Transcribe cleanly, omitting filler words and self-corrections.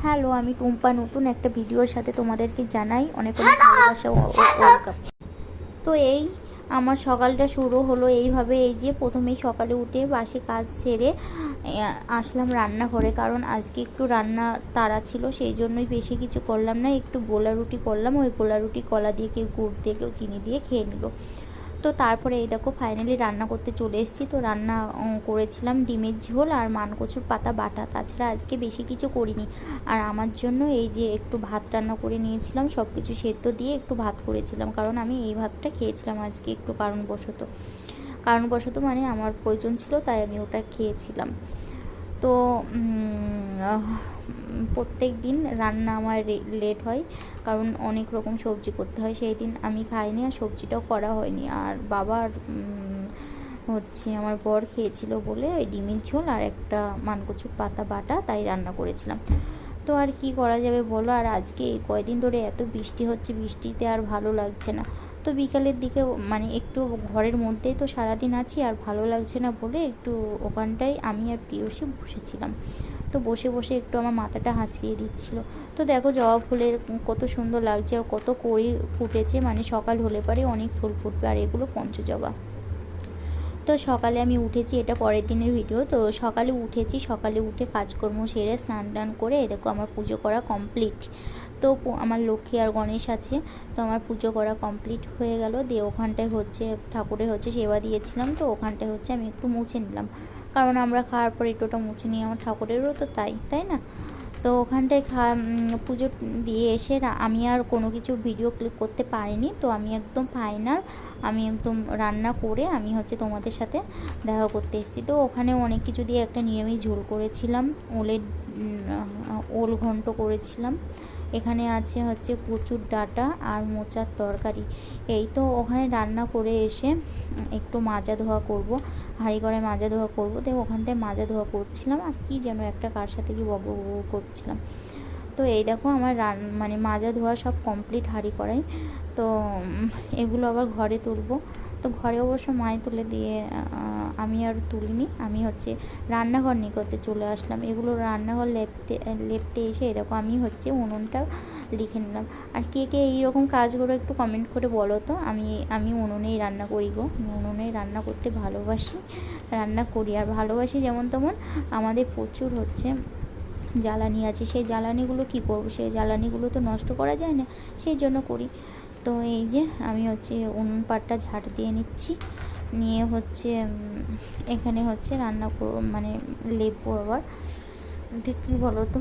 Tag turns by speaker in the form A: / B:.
A: Hello, আমি টুম্পা নতুন একটা ভিডিওর সাথে তোমাদেরকে জানাই অনেক অনেক ভালোবাসা ও ওয়েলকাম। তো এই আমার সকালটা শুরু হলো এইভাবে। এই যে প্রথমেই সকালে উঠে বাসি কাজ সেরে আসলাম রান্নাঘরে, কারণ আজকে একটু রান্না তাড়া ছিল, সেই জন্যই বেশি কিছু করলাম না। একটু গোলা রুটি করলাম, ওই গোলা রুটি কলা দিয়ে, কেউ গুড় দিয়ে, কেউ চিনি দিয়ে খেয়ে নিল। তো তারপরে এই দেখো ফাইনালি রান্না করতে চলে এসেছি। তো রান্না করেছিলাম ডিমের ঝোল আর মানকচুর পাতা বাটা, তাছাড়া আজকে বেশি কিছু করিনি। আর আমার জন্য এই যে একটু ভাত রান্না করে নিয়েছিলাম, সব কিছু সেদ্ধ দিয়ে একটু ভাত করেছিলাম, কারণ আমি এই ভাতটা খেয়েছিলাম আজকে একটু কারণবশত মানে আমার প্রয়োজন ছিল, তাই আমি ওটা খেয়েছিলাম। তো প্রত্যেক দিন রান্না আমার লেট হয়, কারণ অনেক রকম সবজি করতে হয়। সেই দিন আমি খাইনি আর সবজিটাও করা হয়নি। আর বাবার হচ্ছে আমার বর খেয়েছিল বলে ওই ডিমের ঝোল আর একটা মানকচুর পাতা বাটা তাই রান্না করেছিলাম। তো আর কি করা যাবে বলো। আর আজকে এই কয়দিন ধরে এত বৃষ্টি হচ্ছে, বৃষ্টিতে আর ভালো লাগছে না। তো বিকালের দিকে মানে একটু ঘরের মধ্যেই তো সারাদিন আছি, আর ভালো লাগছে না বলে একটু ওখানটায় আমি আর প্রিয়সী বসেছিলাম। তো বসে বসে একটু আমার মাথাটা হাঁচড়িয়ে দিচ্ছিল। তো দেখো জবা ফুলের কত সুন্দর লাগছে, আর কত কড়ি ফুটেছে, মানে সকাল হলে পরে অনেক ফুল ফুটবে। আর এগুলো পঞ্চজবা। তো সকালে আমি উঠেছি, এটা পরের দিনের ভিডিও। তো সকালে উঠেছি, সকালে উঠে কাজকর্ম সেরে স্নান টান করে দেখো আমার পুজো করা কমপ্লিট। তো আমার লক্ষ্মী আর গণেশ আছে, তো আমার পুজো করা কমপ্লিট হয়ে গেল। দিয়ে ওখানটায় হচ্ছে ঠাকুরের হচ্ছে সেবা দিয়েছিলাম, তো ওখানটায় হচ্ছে আমি একটু মুছে নিলাম, কারণ আমরা খাওয়ার পর একটুটা মুছে নিই, আমার ঠাকুরেরও তো তাই না। তো ওখানটায় পুজো দিয়ে এসে আমি আর কোনো কিছু ভিডিও ক্লিক করতে পারিনি। তো আমি একদম ফাইনাল, আমি একদম রান্না করে আমি হচ্ছে তোমাদের সাথে দেখা করতে এসেছি। তো ওখানে অনেক কিছু দিয়ে একটা নিরামিষ ঝোল করেছিলাম, ওল ঘন্ট করেছিলাম। এখানে আছে হচ্ছে কচুর ডাঁটা আর মোচার তরকারি। এই তো ওখানে রান্না করে এসে একটু মাজা ধোয়া করব, হাঁড়ি করে মাজা ধোয়া করবো। তো ওখানটায় মাজা ধোয়া করছিলাম, আর কি যেন একটা কার সাথে কি বক করছিলাম। তো এই দেখো আমার মানে মাজা ধোয়া সব কমপ্লিট হাঁড়ি করাই। তো এগুলো আবার ঘরে তুলবো। তো ঘরে অবশ্য মাই তুলে দিয়ে আমি আর তুলিনি, আমি হচ্ছে রান্নাঘর নিকটে চলে আসলাম। এগুলো রান্নাঘর লেপতে এসে দেখো আমি হচ্ছে উনুনটা লিখে নিলাম। আর কে কে এইরকম কাজগুলো একটু কমেন্ট করে বলো তো। আমি উনুনেই রান্না করি গো, আমি উনুনেই রান্না করতে ভালোবাসি, রান্না করি। আর ভালোবাসি যেমন তেমন, আমাদের প্রচুর হচ্ছে জ্বালানি আছে, সেই জ্বালানিগুলো কি করব, সেই জ্বালানিগুলো তো নষ্ট করা যায় না, সেই জন্য করি। তো এই যে আমি হচ্ছে উনুন পাটটা ঝাড় দিয়ে নিচ্ছি, নিয়ে হচ্ছে এখানে হচ্ছে রান্না মানে লেপবো। আবার কী বলো তো,